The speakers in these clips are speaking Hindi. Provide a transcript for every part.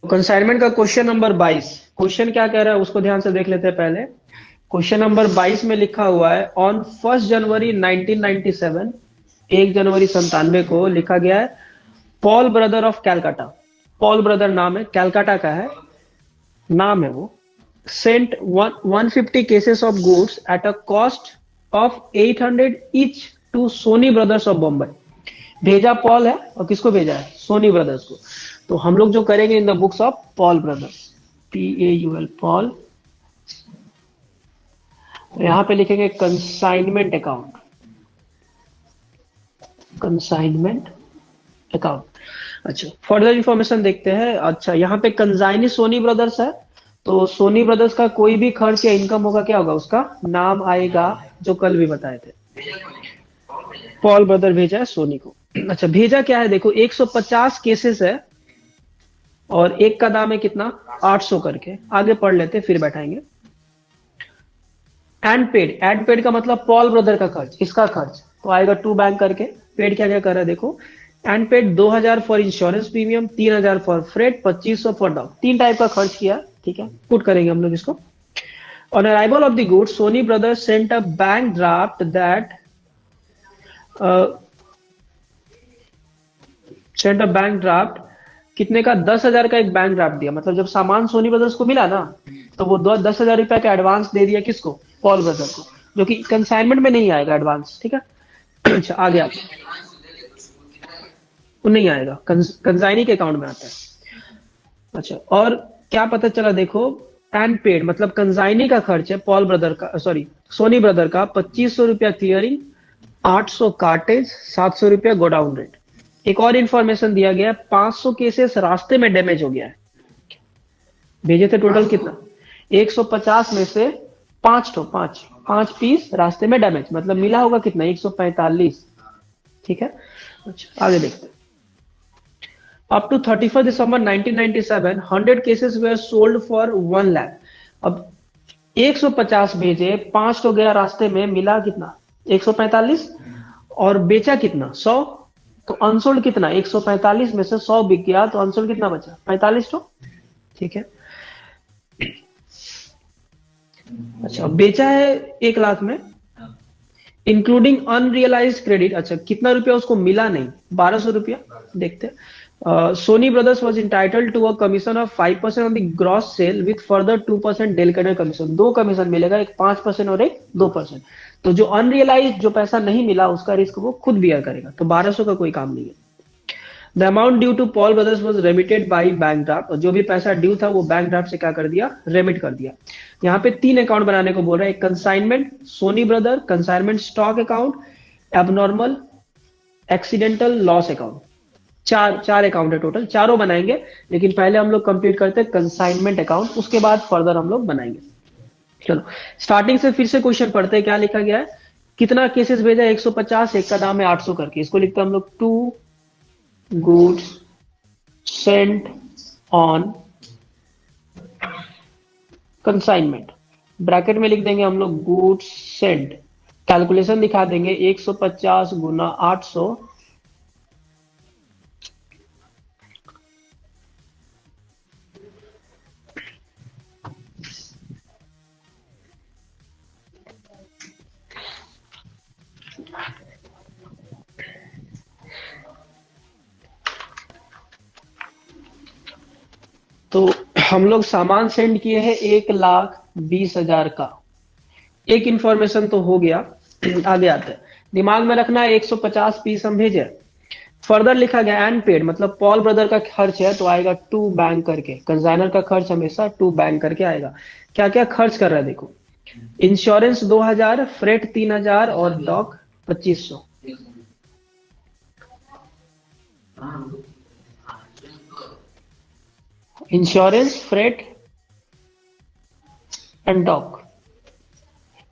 कंसाइनमेंट का क्वेश्चन नंबर 22, क्वेश्चन क्या कह रहा है उसको ध्यान से देख लेते हैं पहले। क्वेश्चन नंबर 22 में लिखा हुआ है ऑन 1 जनवरी 1997, 1 जनवरी 97 को लिखा गया है, Paul brother of Calcutta, Paul brother नाम है, कैलकाटा का है, नाम है वो, sent 150 cases of goods at a cost of 800 each to Sony brothers of Bombay. भेजा पॉल है और किसको भेजा है? सोनी ब्रदर्स को। तो हम लोग जो करेंगे in the books of Paul brothers, PAUL, Paul. तो यहां पे लिखेंगे कंसाइनमेंट अकाउंट, कंसाइनमेंट अकाउंट। अच्छा, फर्दर इंफॉर्मेशन देखते हैं। अच्छा, यहाँ पे कंजाइनी सोनी ब्रदर्स है, तो सोनी ब्रदर्स का कोई भी खर्च या इनकम होगा, क्या होगा? उसका नाम आएगा, जो कल भी बताए थे, पॉल ब्रदर भेजा है सोनी को। अच्छा, भेजा क्या है देखो, 150 केसेस है और एक का दाम है कितना? 800 करके। आगे पढ़ लेते फिर बैठाएंगे। एंड पेड का मतलब पॉल ब्रदर का खर्च, इसका खर्च तो आएगा टू बैंक करके। पेड क्या क्या कर रहा है देखो, and paid 2000 for insurance premium, 3000 for freight, 2500 for dog. तीन टाइप का खर्च किया, ठीक है, पुट करेंगे हम लोग इसको। On arrival of the goods Sony brothers sent a bank draft that sent a bank draft, कितने का? 10,000 का एक बैंक ड्राफ्ट दिया। मतलब जब सामान सोनी ब्रदर्स को मिला ना, तो वो 10,000 रुपया का एडवांस दे दिया किसको? पॉल ब्रदर को, जो कि कंसाइनमेंट में नहीं आएगा एडवांस, ठीक है। अच्छा, आगे आप, वो नहीं आएगा, कंसाइनी के अकाउंट में आता है। अच्छा, और क्या पता चला देखो, एंड पेड मतलब कंसाइनी का खर्च है पॉल ब्रदर का, सॉरी, सोनी ब्रदर का 2500 रुपया क्लियरिंग, 800 कार्टेज, 700 रुपया गोडाउन रेट। एक और इन्फॉर्मेशन दिया गया है, 500 केसेस रास्ते में डैमेज हो गया है। भेजे थे टोटल कितना? 150 में से पांच पीस रास्ते में डैमेज, मतलब मिला होगा कितना? 145, ठीक है। अच्छा, आगे देखते हैं। Up to 31 December 1997 100 cases were sold for 1 lakh. अब 150 भेजे, 5 तो गया रास्ते में, मिला कितना? 145, और बेचा कितना? 100। तो अनसोल्ड कितना? 145 में से 100 बिक गया, तो अनसोल्ड कितना बचा? 45 तो, ठीक है। अच्छा, बेचा है 1 लाख में, इंक्लूडिंग अनरियलाइज क्रेडिट। अच्छा, कितना रुपया उसको मिला? नहीं, 1200 रुपया। देखते हैं। Soni brothers was entitled to a commission of 5% on the gross sale with further 2% del credere commission. दो कमीशन मिलेगा, एक 5% और एक 2%। तो जो अनरियलाइज, जो पैसा नहीं मिला, उसका रिस्क वो खुद बियर करेगा। तो 1200 का कोई काम नहीं है। The amount due to Paul brothers was remitted by bank draft, और जो भी पैसा ड्यू था वो बैंक ड्राफ्ट से क्या कर दिया? रेमिट कर दिया। यहाँ पे 3 अकाउंट बनाने को बोल रहा है, एक consignment Sony brother, consignment stock account, abnormal accidental loss account. चार चार अकाउंट है टोटल, चारों बनाएंगे। लेकिन पहले हम लोग कंप्लीट करते हैं कंसाइनमेंट अकाउंट, उसके बाद फर्दर हम लोग बनाएंगे। चलो, स्टार्टिंग से फिर से क्वेश्चन पढ़ते हैं, क्या लिखा गया है। कितना केसेस भेजा? 150, एक का दाम है 800 करके। इसको लिखते हैं हम लोग, to goods sent on consignment, bracket में लिख देंगे हम लोग गुड्स सेंट। कैलकुलेशन दिखा देंगे, 150 गुना 800, तो हम लोग सामान सेंड किए हैं 1,20,000 का। एक इंफॉर्मेशन तो हो गया। आगे आते हैं, दिमाग में रखना है 150 पीस हम भेजे। फर्दर लिखा गया एंड पेड, मतलब पॉल ब्रदर का खर्च है तो आएगा टू बैंक करके। कंसाइनर का खर्च हमेशा टू बैंक करके आएगा। क्या क्या खर्च कर रहा है देखो, इंश्योरेंस 2000, फ्रेट 3000 और dock 2500। Insurance, freight and dock,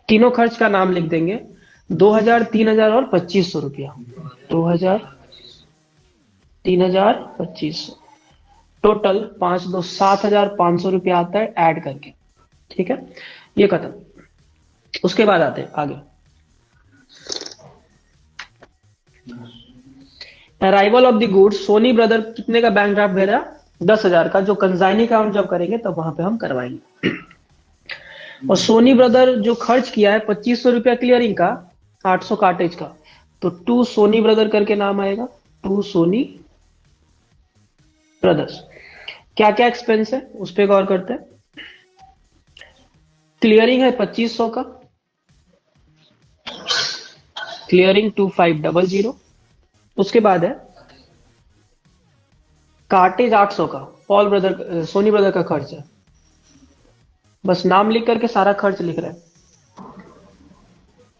तीनों खर्च का नाम लिख देंगे। 2000, 3000 और 2500 रुपया। 2000, 3000, 2500, टोटल 5 2 7,500 रुपया आता है ऐड करके, ठीक है। ये खत्म। उसके बाद आते हैं आगे, arrival of the goods Sony brother कितने का बैंक ड्राफ्ट भेजा? 10,000 का, जो कंसाइनी का हम जब करेंगे तब वहां पे हम करवाएंगे। और सोनी ब्रदर जो खर्च किया है 2500 रुपया क्लियरिंग का, 800 कार्टेज का, तो टू सोनी ब्रदर करके नाम आएगा, टू सोनी ब्रदर्स। क्या क्या एक्सपेंस है उस पर गौर करते हैं। क्लियरिंग है 2500 का, क्लियरिंग 2500। उसके बाद है कार्टेज 800 का, पॉल ब्रदर सोनी ब्रदर का खर्च है, बस नाम लिख करके सारा खर्च लिख रहे हैं।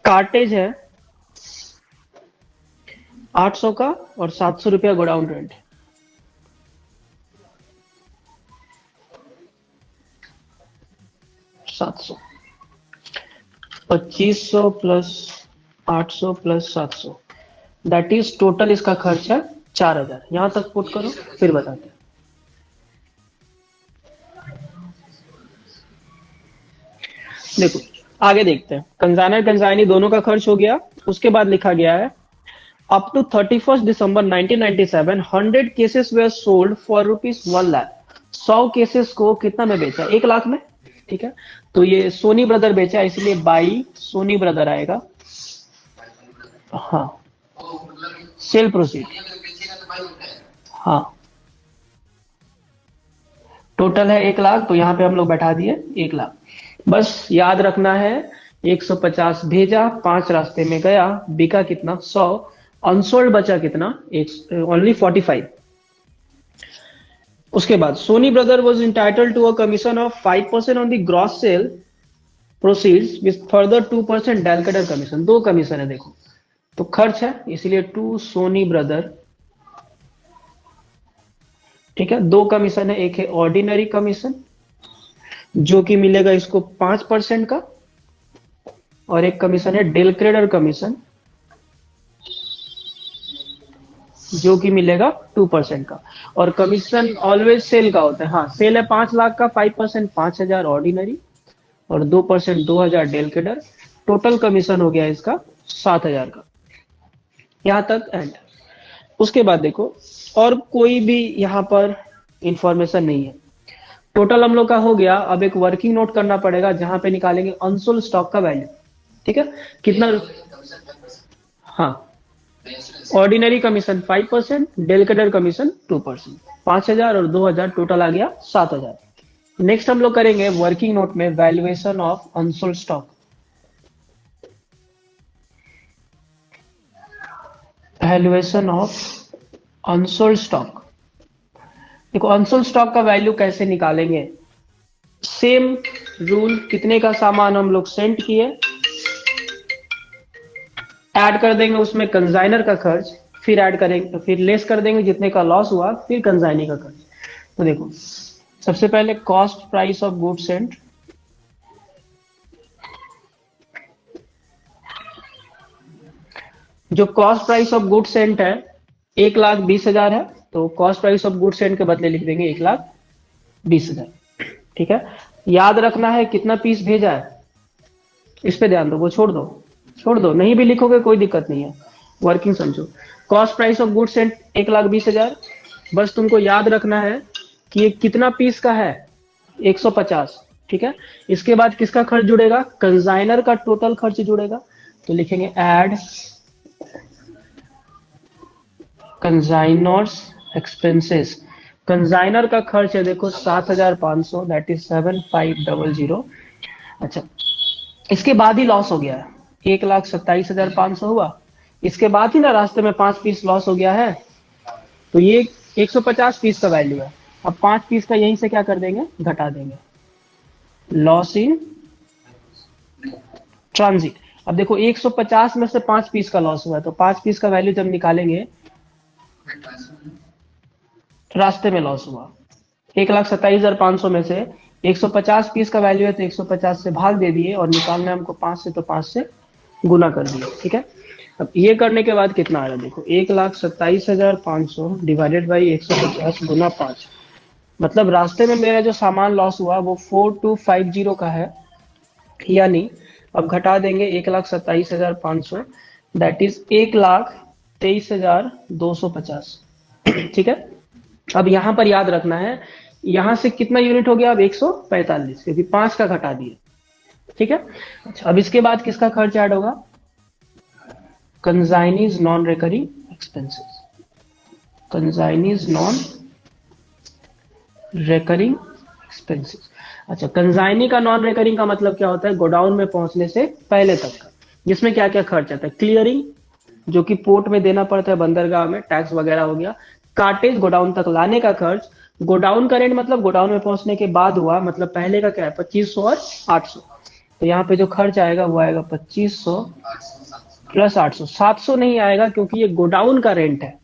कार्टेज है 800 का और 700 रुपया गोडाउन रेंट। सात सौ 2500 plus 800 plus 700, that is total इसका खर्च है 4000। यहां तक पुट करो फिर बताते हैं। देखो आगे देखते हैं, कंजाइनर कंजाइनी दोनों का खर्च हो गया। उसके बाद लिखा गया है up to 31 December 1997 100 cases were sold for ₹1,00,000। 100 cases को कितना में बेचा? 1 लाख में। ठीक है, तो ये सोनी ब्रदर बेचा, इसलिए बाई सोनी ब्रदर आएगा। हाँ, सेल प्रोसीड। हाँ, टोटल है 1 लाख, तो यहाँ पे हम लोग बैठा दिए 1 लाख। बस याद रखना है 150 भेजा, 5 रास्ते में गया, बिका कितना? 100। अनसोल्ड बचा कितना? ओनली 45। उसके बाद Soni brother was entitled to a commission of 5% on the gross sale proceeds with further 2% del credere commission. दो कमीशन है देखो, तो खर्च है इसलिए टू सोनी ब्रदर। ठीक है, दो कमीशन है, एक है ऑर्डिनरी कमीशन जो कि मिलेगा इसको 5% का, और एक कमीशन है डेलक्रेडर कमीशन जो कि मिलेगा 2% का। और कमीशन ऑलवेज सेल का होता है। हाँ, सेल है 5 लाख का, 5% 5,000 ऑर्डिनरी और 2% 2,000 डेलकेडर। टोटल कमीशन हो गया इसका 7,000 का। यहां तक एंड। उसके बाद देखो और कोई भी यहां पर इंफॉर्मेशन नहीं है। टोटल हम लोग का हो गया। अब एक वर्किंग नोट करना पड़ेगा जहां पे निकालेंगे अनसोल्ड स्टॉक का वैल्यू। ठीक है, कितना? हाँ, ऑर्डिनरी कमीशन 5%, डेलकेटर कमीशन 2%। 5,000 और 2,000 टोटल आ गया 7,000। नेक्स्ट हम लोग करेंगे वर्किंग नोट में valuation of unsold stock. Valuation of unsold stock. देखो अनसोल्ड स्टॉक का वैल्यू कैसे निकालेंगे? सेम रूल, कितने का सामान हम लोग सेंड किए, ऐड कर देंगे उसमें कंजाइनर का खर्च, फिर ऐड करेंगे, फिर लेस कर देंगे जितने का लॉस हुआ, फिर कंजाइनी का खर्च। तो देखो सबसे पहले cost price of good sent, जो cost price of good sent है 1,20,000 है, तो cost price of good sent के बदले लिख देंगे 1,20,000। ठीक है, याद रखना है कितना पीस भेजा है, इस पे ध्यान दो। वो छोड़ दो, छोड़ दो, नहीं भी लिखोगे कोई दिक्कत नहीं है, वर्किंग समझो। Cost price of good sent 1,20,000। बस तुमको याद रखना है कि ये कितना पीस का है, 150। ठीक है, इसके बाद किसका खर्च जुड़ेगा? कंजाइनर का टोटल खर्च जुड़ेगा, तो लिखेंगे ऐड कंजाइनर्स एक्सपेंसेस। कंजाइनर का खर्च है देखो 7,500, दैट इज 7,500। अच्छा, इसके बाद ही लॉस हो गया है, 1,27,500 हुआ। इसके बाद ही ना रास्ते में 5 पीस लॉस हो गया है, तो ये 150 पीस का वैल्यू है। अब 5 पीस का यहीं से क्या कर देंगे? घटा देंगे, लॉस इन ट्रांजिट। अब देखो 150 में से 5 पीस का लॉस हुआ है, तो 5 पीस का वैल्यू जब निकालेंगे, रास्ते में लॉस हुआ 1,27,500 में से 150 पीस का वैल्यू है, तो 150 से भाग दे दिए और निकालना है हमको 5 से, तो 5 से गुना कर दिए। ठीक है, अब ये करने के बाद कितना आ रहा है देखो, 1,27,500 डिवाइडेड बाई 150 गुना 5, मतलब रास्ते में मेरा जो सामान लॉस हुआ वो 4250 का है। यानी अब घटा देंगे 1,27,500, दैट इज 1,23,250। ठीक है, अब यहां पर याद रखना है, यहां से कितना यूनिट हो गया अब 145, क्योंकि 5 का घटा दिए। ठीक है। अच्छा, अब इसके बाद किसका खर्च ऐड होगा? Consignee's non recurring expenses. Consignee's non recurring expenses. अच्छा, कंसाइनी का नॉन रिकरिंग का मतलब क्या होता है? गोडाउन में पहुंचने से पहले तक का, जिसमें क्या क्या खर्च आता है? क्लियरिंग, जो कि पोर्ट में देना पड़ता है, बंदरगाह में टैक्स वगैरह हो गया। कार्टेज, गोडाउन तक लाने का खर्च। गोडाउन का रेंट मतलब गोडाउन में पहुंचने के बाद हुआ, मतलब पहले का क्या है? 2500 और 800। तो यहाँ पे जो खर्च आएगा वो आएगा 2500 प्लस 800। 700 नहीं आएगा, क्योंकि ये गोडाउन का रेंट है।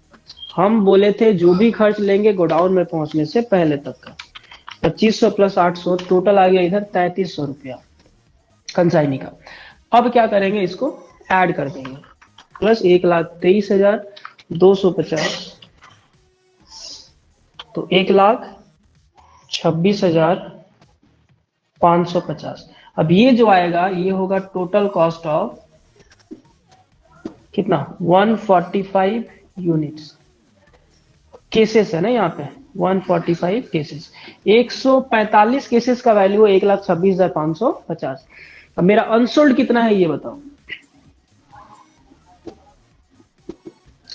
हम बोले थे जो भी खर्च लेंगे गोडाउन में पहुंचने से पहले तक का। 2500 प्लस 800, टोटल आ गया इधर 3300 रुपया कंसाइनी का। अब क्या करेंगे? इसको ऐड कर देंगे, प्लस 1,23,250, तो 1,26,550। अब ये जो आएगा ये होगा टोटल कॉस्ट ऑफ कितना? 145 यूनिट्स। केसेस है ना यहाँ पे, 145 केसेस। 145 केसेस का वैल्यू है 1,26,550। अब मेरा अनसोल्ड कितना है ये बताओ?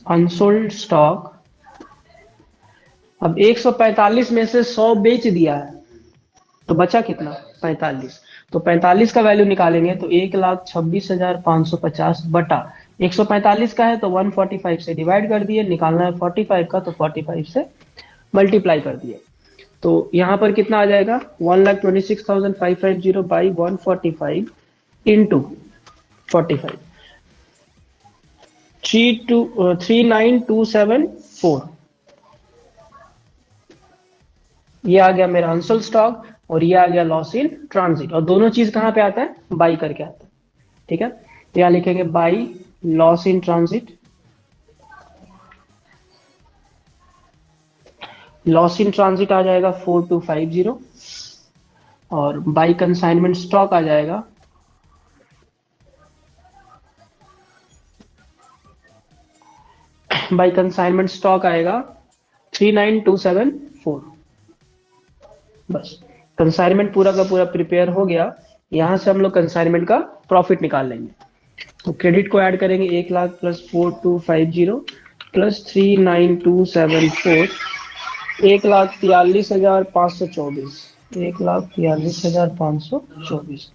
अनसोल्ड स्टॉक, अब 145 में से 100 बेच दिया है, तो बचा कितना? 45। तो 45 का वैल्यू निकालेंगे तो 1,26,550 बटा 145 का है, तो 145 से डिवाइड कर दिए। निकालना है 45 का, तो 45 से मल्टीप्लाई कर दिए। तो यहाँ पर कितना आ जाएगा? 1,26,550 बाई 145 इंटू 45, 39274। ये आ गया मेरा अनसोल्ड स्टॉक, और ये आ गया लॉस इन ट्रांजिट। और दोनों चीज कहां पे आता है? बाई करके आता है। ठीक है, तो यहां लिखेंगे by loss in transit. Loss in transit आ जाएगा 4250, और बाई कंसाइनमेंट स्टॉक आ जाएगा बाई कंसाइनमेंट स्टॉक आएगा 39274। बस, कंसाइनमेंट पूरा का पूरा प्रिपेयर हो गया। यहां से हम लोग कंसाइनमेंट का प्रॉफिट निकाल लेंगे। तो क्रेडिट को ऐड करेंगे, 1,00,000 प्लस 4250 प्लस 39274, 1,43,524, 1,43,524,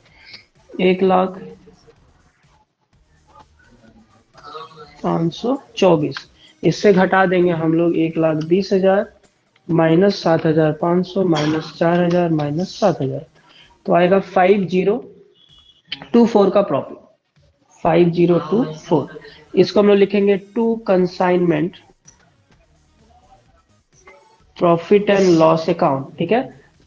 1,05,24। इससे घटा देंगे हम लोग 1,20,000 माइनस 7,500 माइनस 4,000 माइनस 7,000, तो आएगा 5024 का प्रॉफिट। 5024, इसको हम लोग लिखेंगे to consignment profit and loss account. ठीक है,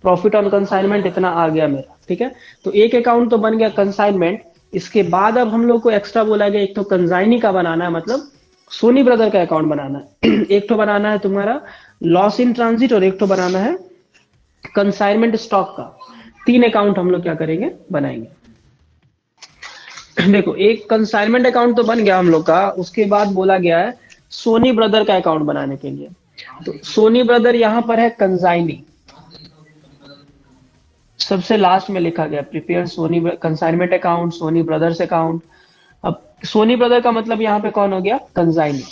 प्रॉफिट ऑन कंसाइनमेंट इतना आ गया मेरा। ठीक है, तो एक अकाउंट तो बन गया कंसाइनमेंट। इसके बाद अब हम लोग को एक्स्ट्रा बोला गया, एक तो कंसाइनी का बनाना है, मतलब सोनी ब्रदर का अकाउंट बनाना है। एक तो बनाना है तुम्हारा लॉस इन ट्रांजिट, और एक तो बनाना है कंसाइनमेंट स्टॉक का। 3 अकाउंट हम लोग क्या करेंगे? बनाएंगे। देखो, एक कंसाइनमेंट अकाउंट तो बन गया हम लोग का, उसके बाद बोला गया है सोनी ब्रदर का अकाउंट बनाने के लिए। तो सोनी ब्रदर यहां पर है कंसाइनी, सबसे लास्ट में लिखा गया prepare Soni consignment account, Soni brothers account. अब सोनी ब्रदर का मतलब यहाँ पे कौन हो गया? कंसाइनी।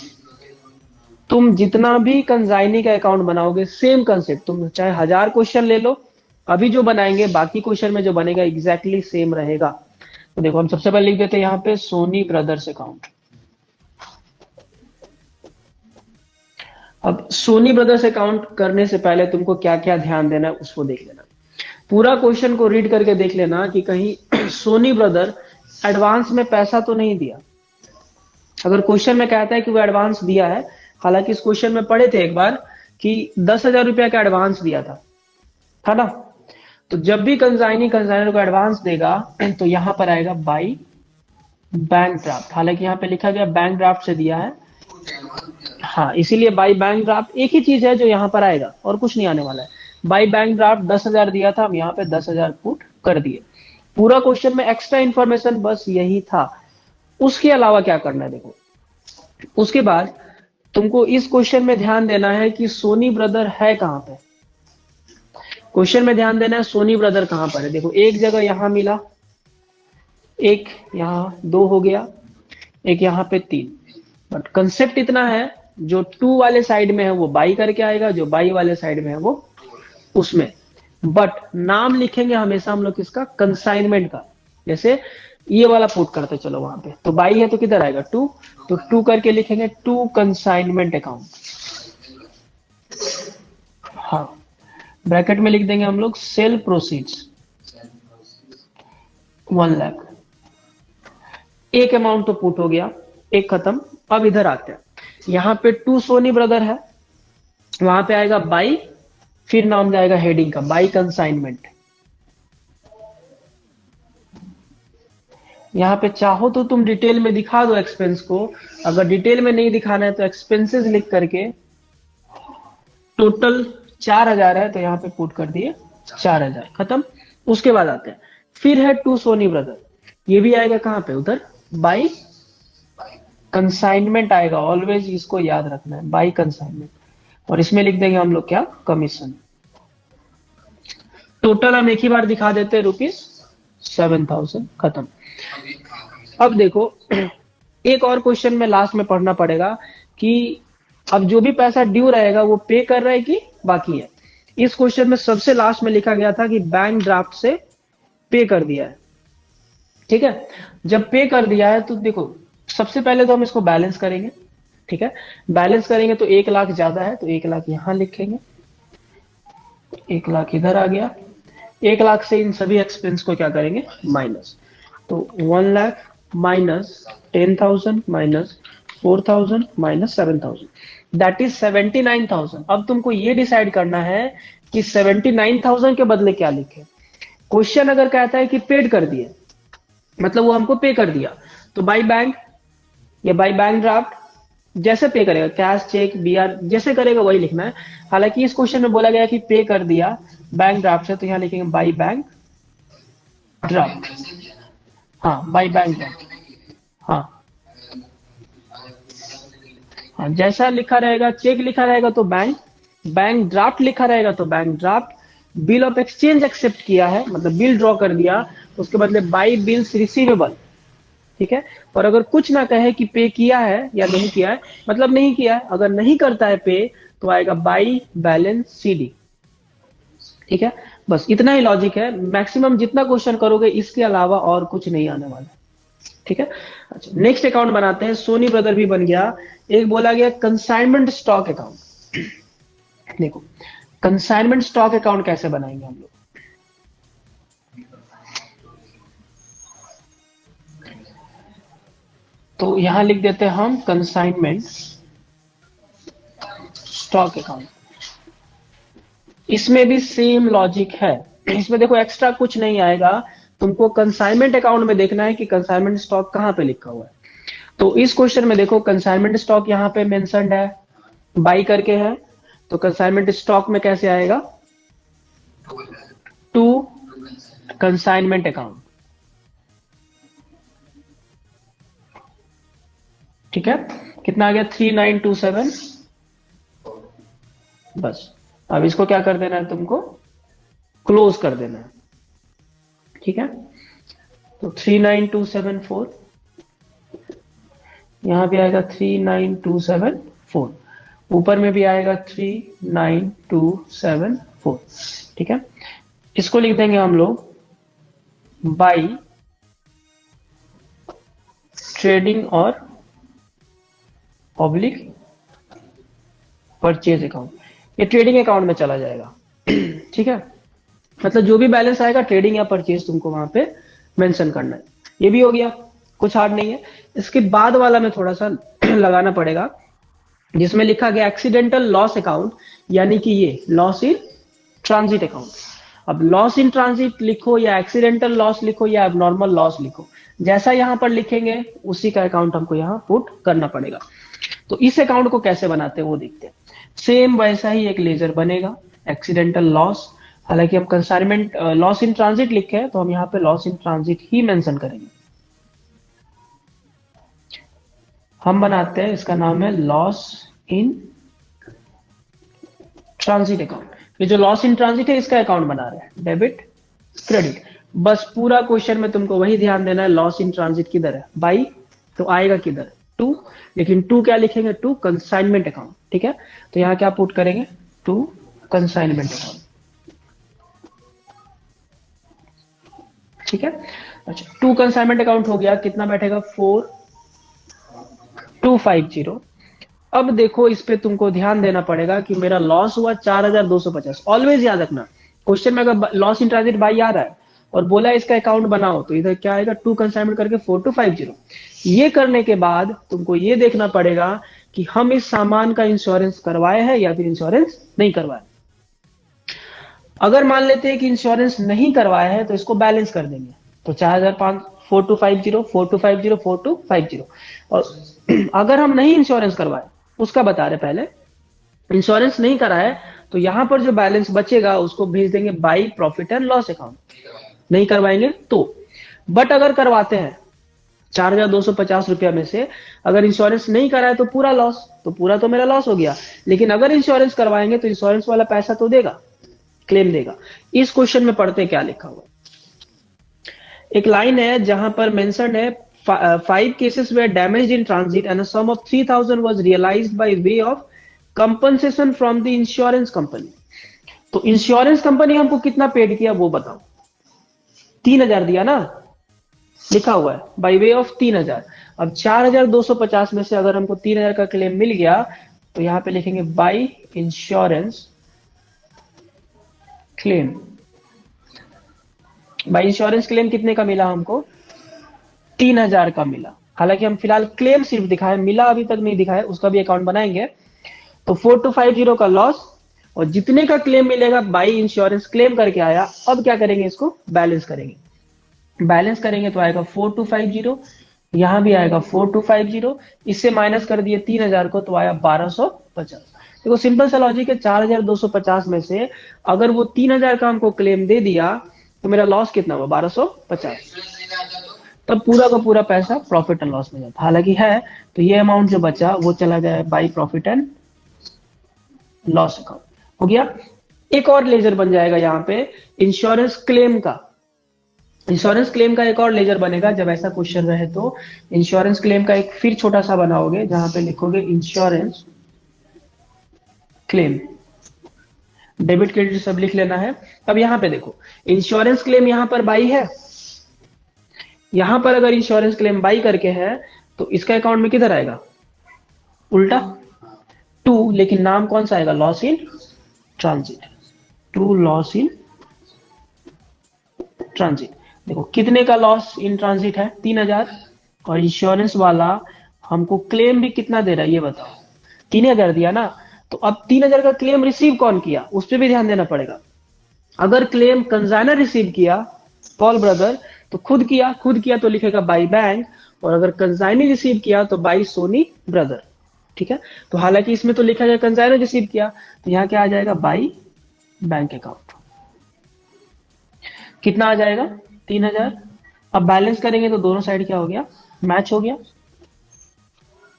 तुम जितना भी कंसाइनी का अकाउंट बनाओगे, सेम कंसेप्ट, तुम चाहे 1000 क्वेश्चन ले लो, अभी जो बनाएंगे बाकी क्वेश्चन में जो बनेगा एग्जैक्टली सेम रहेगा। तो देखो, हम सबसे पहले लिख देते हैं यहाँ पे सोनी ब्रदर्स अकाउंट। अब सोनी ब्रदर्स अकाउंट करने से पहले तुमको क्या क्या ध्यान देना है उसको देख लेना। पूरा क्वेश्चन को रीड करके देख लेना कि कहीं सोनी ब्रदर एडवांस में पैसा तो नहीं दिया। अगर क्वेश्चन में कहता है कि वो एडवांस दिया है, हालांकि इस क्वेश्चन में पढ़े थे एक बार कि 10,000 रुपया का एडवांस दिया था ना। तो जब भी कंसाइनी कंसाइनर को एडवांस देगा तो यहां पर आएगा बाई बैंक ड्राफ्ट। हालांकि यहाँ पे लिखा गया बैंक ड्राफ्ट से दिया है, हाँ, इसीलिए बाई बैंक ड्राफ्ट एक ही चीज है जो यहाँ पर आएगा, और कुछ नहीं आने वाला है। बाई बैंक ड्राफ्ट 10,000 दिया था, हम यहाँ पे 10,000 पुट कर दिए। पूरा क्वेश्चन में एक्स्ट्रा इन्फॉर्मेशन बस यही था। उसके अलावा क्या करना है देखो, उसके बाद तुमको इस क्वेश्चन में ध्यान देना है कि सोनी ब्रदर है कहाँ पे। क्वेश्चन में ध्यान देना है सोनी ब्रदर कहाँ पर है। देखो एक जगह यहाँ मिला, एक यहाँ, दो हो गया, एक यहाँ पे तीन। बट कंसेप्ट इतना है, जो टू वाले साइड में है वो बाई करके आएगा, जो बाई वाले साइड में है वो उसमें। बट नाम लिखेंगे हमेशा हम लोग किसका, कंसाइनमेंट का। जैसे ये वाला पुट करते चलो वहां पे, तो बाई है तो किधर आएगा टू, तो टू करके लिखेंगे टू कंसाइनमेंट अकाउंट। हाँ, ब्रैकेट में लिख देंगे हम लोग सेल प्रोसीड्स 1 लाख। एक अमाउंट तो पुट हो गया, एक खत्म। अब इधर आते हैं, यहाँ पे टू सोनी ब्रदर है, वहां पे आएगा बाई, फिर नाम जाएगा हेडिंग का बाई कंसाइनमेंट। यहाँ पे चाहो तो तुम डिटेल में दिखा दो एक्सपेंस को, अगर डिटेल में नहीं दिखाना है तो एक्सपेंसेस लिख करके टोटल 4,000 है तो यहाँ पे पुट कर दिए 4,000, खत्म। उसके बाद आते हैं, फिर है टू सोनी ब्रदर, ये भी आएगा कहाँ पे, उधर बाई कंसाइनमेंट आएगा, ऑलवेज इसको याद रखना है बाई कंसाइनमेंट। और इसमें लिख देंगे हम लोग क्या, कमीशन। टोटल हम एक ही बार दिखा देते हैं ₹7,000, खत्म। अब देखो एक और क्वेश्चन में लास्ट में पढ़ना पड़ेगा कि अब जो भी पैसा ड्यू रहेगा वो पे कर रहा है कि बाकी है। इस क्वेश्चन में सबसे लास्ट में लिखा गया था कि बैंक ड्राफ्ट से पे कर दिया है, ठीक है। जब पे कर दिया है तो देखो सबसे पहले तो हम इसको बैलेंस करेंगे, ठीक है। बैलेंस करेंगे तो 1 लाख ज्यादा है तो 1 लाख यहां लिखेंगे, 1 लाख इधर आ गया। 1 लाख से इन सभी एक्सपेंस को क्या करेंगे, माइनस। तो 1 lakh minus 10,000 minus 4,000 minus 7,000, that is 79,000। अब तुमको ये डिसाइड करना है कि 79,000 के बदले क्या लिखे। क्वेश्चन अगर कहता है कि पेड कर दिए, मतलब वो हमको पे कर दिया, तो बाई बैंक या बाई बैंक ड्राफ्ट, जैसे पे करेगा, कैश, चेक, बीआर, जैसे करेगा वही लिखना है। हालांकि इस क्वेश्चन में बोला गया कि पे कर दिया बैंक ड्राफ्ट से, तो यहाँ लिखेंगे बाई बैंक ड्राफ्ट। हाँ, बाई बैंक ड्राफ्ट। हाँ हाँ, जैसा लिखा रहेगा, चेक लिखा रहेगा तो बैंक, बैंक ड्राफ्ट लिखा रहेगा तो bank draft. Bill of exchange accept किया है, मतलब बिल ड्रॉ कर दिया, तो उसके बदले बाई बिल्स रिसीवेबल, ठीक है। और अगर कुछ ना कहे कि पे किया है या नहीं किया है, मतलब नहीं किया है, अगर नहीं करता है पे तो आएगा बाई बैलेंस सीडी, ठीक है। बस इतना ही लॉजिक है, मैक्सिमम जितना क्वेश्चन करोगे इसके अलावा और कुछ नहीं आने वाला, ठीक है। अच्छा, नेक्स्ट अकाउंट बनाते हैं, सोनी ब्रदर भी बन गया। एक बोला गया कंसाइनमेंट स्टॉक अकाउंट। देखो कंसाइनमेंट स्टॉक अकाउंट कैसे बनाएंगे हम लोग, तो यहां लिख देते हैं हम कंसाइनमेंट स्टॉक अकाउंट। इसमें भी सेम लॉजिक है, इसमें देखो एक्स्ट्रा कुछ नहीं आएगा, तुमको कंसाइनमेंट अकाउंट में देखना है कि कंसाइनमेंट स्टॉक कहां पे लिखा हुआ है। तो इस क्वेश्चन में देखो कंसाइनमेंट स्टॉक यहाँ पे मेंशन्ड है, बाई करके है, तो कंसाइनमेंट स्टॉक में कैसे आएगा, टू कंसाइनमेंट अकाउंट, ठीक है। कितना आ गया, 3927। बस अब इसको क्या कर देना है तुमको, क्लोज कर देना है, ठीक है। तो 39274, यहां भी आएगा 39274, ऊपर में भी आएगा 39274, ठीक है। इसको लिख देंगे हम लोग बाई ट्रेडिंग और पब्लिक परचेज अकाउंट, ये ट्रेडिंग अकाउंट में चला जाएगा, ठीक है। मतलब जो भी बैलेंस आएगा ट्रेडिंग या परचेज तुमको वहां पे मेंशन करना है। ये भी हो गया, कुछ हार्ड नहीं है। इसके बाद वाला में थोड़ा सा लगाना पड़ेगा, जिसमें लिखा गया एक्सीडेंटल लॉस अकाउंट, यानी कि ये लॉस इन ट्रांजिट अकाउंट। अब लॉस इन ट्रांजिट लिखो या एक्सीडेंटल लॉस लिखो या एबनॉर्मल लॉस लिखो, जैसा यहां पर लिखेंगे उसी का अकाउंट हमको यहां पुट करना पड़ेगा। तो इस अकाउंट को कैसे बनाते हैं वो देखते हैं। सेम वैसा ही एक लेजर बनेगा, एक्सीडेंटल लॉस। हालांकि हम कंसाइनमेंट लॉस इन ट्रांजिट लिखे हैं तो हम यहाँ पे loss in transit he mention करेंगे। हम बनाते हैं, इसका नाम है लॉस इन ट्रांजिट अकाउंट, ये जो लॉस इन ट्रांजिट है इसका अकाउंट बना रहे हैं, डेबिट क्रेडिट। बस पूरा क्वेश्चन में तुमको वही ध्यान देना है, लॉस इन ट्रांजिट किधर है बाई, तो आएगा किधर टू, लेकिन टू क्या लिखेंगे, टू कंसाइनमेंट अकाउंट, ठीक है। तो यहाँ क्या पुट करेंगे, टू कंसाइनमेंट अकाउंट, ठीक है। अच्छा, टू कंसाइनमेंट अकाउंट हो गया, कितना बैठेगा 4250। अब देखो इस पे तुमको ध्यान देना पड़ेगा कि मेरा लॉस हुआ 4250। ऑलवेज याद रखना, क्वेश्चन में अगर लॉस इन ट्रांजिट बाई आ रहा है और बोला इसका अकाउंट बनाओ, तो इधर क्या आएगा, टू कंसाइनमेंट करके 4250। ये करने के बाद तुमको ये देखना पड़ेगा कि हम इस सामान का इंश्योरेंस करवाए हैं या फिर इंश्योरेंस नहीं करवाए। अगर मान लेते हैं कि इंश्योरेंस नहीं करवाया है तो इसको बैलेंस कर देंगे, तो 4005 4250 4250 4250। और अगर हम नहीं इंश्योरेंस करवाए, उसका बता रहे पहले, इंश्योरेंस नहीं कराए, तो यहां पर जो बैलेंस बचेगा उसको भेज देंगे by profit and loss account, नहीं करवाएंगे तो। बट अगर करवाते हैं 4250 रुपया में से अगर इंश्योरेंस नहीं कराए तो पूरा लॉस, तो पूरा तो मेरा लॉस हो गया। लेकिन अगर इंश्योरेंस करवाएंगे तो इंश्योरेंस वाला पैसा तो देगा, क्लेम देगा। इस क्वेश्चन में पढ़ते क्या लिखा हुआ, एक लाइन है जहां पर मेंशन है 5 cases were damaged in transit and a sum of 3000 was realized by way of compensation from the insurance company। तो इंश्योरेंस कंपनी हमको कितना पेड किया वो बताओ, 3000 दिया ना, लिखा हुआ है बाय वे ऑफ 3000। अब 4250 में से अगर हमको 3000 का क्लेम मिल गया तो यहां पे लिखेंगे by insurance claim. By insurance claim कितने का मिला हमको, 3000 का मिला। हालांकि हम फिलहाल क्लेम सिर्फ दिखाए, मिला अभी तक नहीं दिखाए, उसका भी अकाउंट बनाएंगे। तो 4250 का लॉस, और जितने का क्लेम मिलेगा बाई इंश्योरेंस क्लेम करके आया, अब क्या करेंगे, इसको बैलेंस करेंगे। बैलेंस करेंगे तो आएगा 4250, यहां भी आएगा 4250, इससे माइनस कर दिए 3000 को तो आया 1250। देखो सिंपल सा लॉजिक है, 4250 में से अगर वो 3000 का हमको क्लेम दे दिया तो मेरा लॉस कितना हुआ, 1250। तब पूरा का पूरा पैसा प्रॉफिट एंड लॉस में जाता, हालांकि है तो ये अमाउंट जो बचा वो चला जाए by profit and loss account, हो गया। एक और लेजर बन जाएगा यहाँ पे इंश्योरेंस क्लेम का। इंश्योरेंस क्लेम का एक और लेजर बनेगा जब ऐसा क्वेश्चन रहे तो। इंश्योरेंस क्लेम का एक फिर छोटा सा बनाओगे जहां पे लिखोगे इंश्योरेंस क्लेम, डेबिट क्रेडिट सब लिख लेना है। अब यहाँ पे देखो इंश्योरेंस क्लेम यहाँ पर बाई है, यहां पर अगर इंश्योरेंस क्लेम बाई करके है तो इसका अकाउंट में किधर आएगा, उल्टा टू, लेकिन नाम कौन सा आएगा, loss in transit, to loss in transit. देखो कितने का लॉस इन ट्रांजिट है, 3000, और इंश्योरेंस वाला हमको क्लेम भी कितना दे रहा है ये बताओ, 3000 दिया ना। तो अब 3000 का क्लेम रिसीव कौन किया उस पर भी ध्यान देना पड़ेगा। अगर क्लेम कंजाइनर रिसीव किया, पॉल ब्रदर, तो खुद किया तो लिखेगा बाई बैंक, और अगर कंजाइनी रिसीव किया तो बाई सोनी ब्रदर, ठीक है। तो हालांकि इसमें तो लिखा जाए कंजाइनर रिसीव किया, तो यहाँ क्या आ जाएगा, बाई बैंक अकाउंट। कितना आ जाएगा, 3000। अब बैलेंस करेंगे तो दोनों साइड क्या हो गया, मैच हो गया,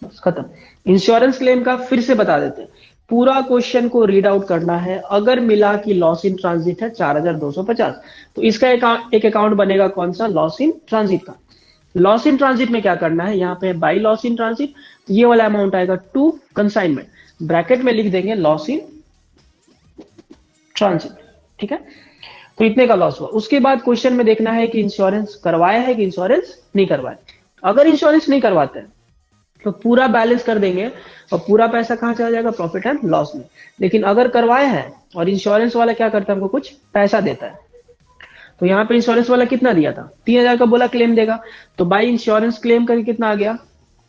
बस खत्म। इंश्योरेंस क्लेम का फिर से बता देते हैं, पूरा क्वेश्चन को रीड आउट करना है। अगर मिला कि लॉस इन ट्रांजिट है 4250, तो इसका एक अकाउंट बनेगा कौन सा, लॉस इन ट्रांजिट का। लॉस इन ट्रांजिट में क्या करना है, यहाँ पे बाई लॉस इन ट्रांजिट, तो ये वाला अमाउंट आएगा टू कंसाइनमेंट, ब्रैकेट में लिख देंगे लॉस इन ट्रांजिट, ठीक है। तो इतने का लॉस हुआ। उसके बाद क्वेश्चन में देखना है कि इंश्योरेंस करवाया है कि इंश्योरेंस नहीं करवाया। अगर इंश्योरेंस नहीं करवाते हैं तो पूरा बैलेंस कर देंगे और पूरा पैसा कहां चला जाएगा, प्रॉफिट एंड लॉस में। लेकिन अगर करवाए हैं और इंश्योरेंस वाला क्या करता है, हमको कुछ पैसा देता है, तो यहाँ पे इंश्योरेंस वाला कितना दिया था, 3000 का बोला क्लेम देगा, तो बाई इंश्योरेंस क्लेम करके कितना आ गया,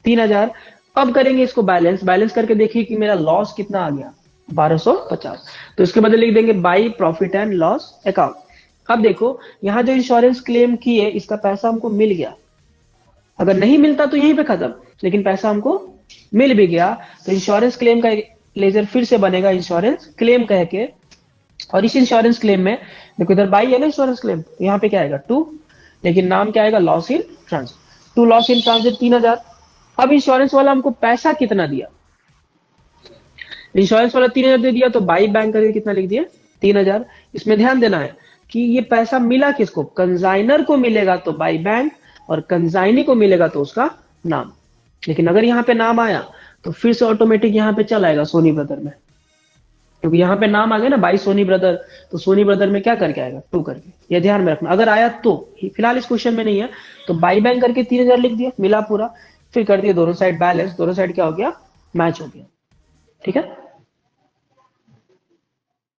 3000। अब करेंगे इसको बैलेंस करके देखिए कि मेरा लॉस कितना आ गया, 1250। तो इसके बदले लिख देंगे by profit and loss account. अब देखो यहाँ जो इंश्योरेंस क्लेम किए इसका पैसा हमको मिल गया, अगर नहीं मिलता तो यहीं पे खत्म, लेकिन पैसा हमको मिल भी गया। तो इंश्योरेंस क्लेम का लेजर फिर से बनेगा इंश्योरेंस क्लेम कह के, और इस इंश्योरेंस क्लेम में देखो इधर बाई है ना इंश्योरेंस क्लेम, तो यहाँ पे क्या आएगा टू, लेकिन नाम क्या आएगा, loss in transit, to loss in transit 3000। अब इंश्योरेंस वाला हमको पैसा कितना दिया, इंश्योरेंस वाला 3,000 दे दिया, तो बाई बैंक करके कितना लिख दिया, 3,000। इसमें ध्यान देना है कि ये पैसा मिला किसको, कंजाइनर को मिलेगा तो बाई बैंक, और कंजाइनी को मिलेगा तो उसका नाम। लेकिन अगर यहाँ पे नाम आया तो फिर से ऑटोमेटिक यहाँ पे चल आएगा सोनी ब्रदर में, क्योंकि यहाँ पे नाम आ गया ना बाई सोनी ब्रदर, तो सोनी ब्रदर में क्या करके आएगा, टू करके। ये ध्यान में रखना, अगर आया तो, फिलहाल इस क्वेश्चन में नहीं है। तो बाई बैंक करके 3,000 लिख दिया, मिला पूरा, फिर कर दिया दोनों साइड बैलेंस, दोनों साइड क्या हो गया, मैच हो गया। ठीक है।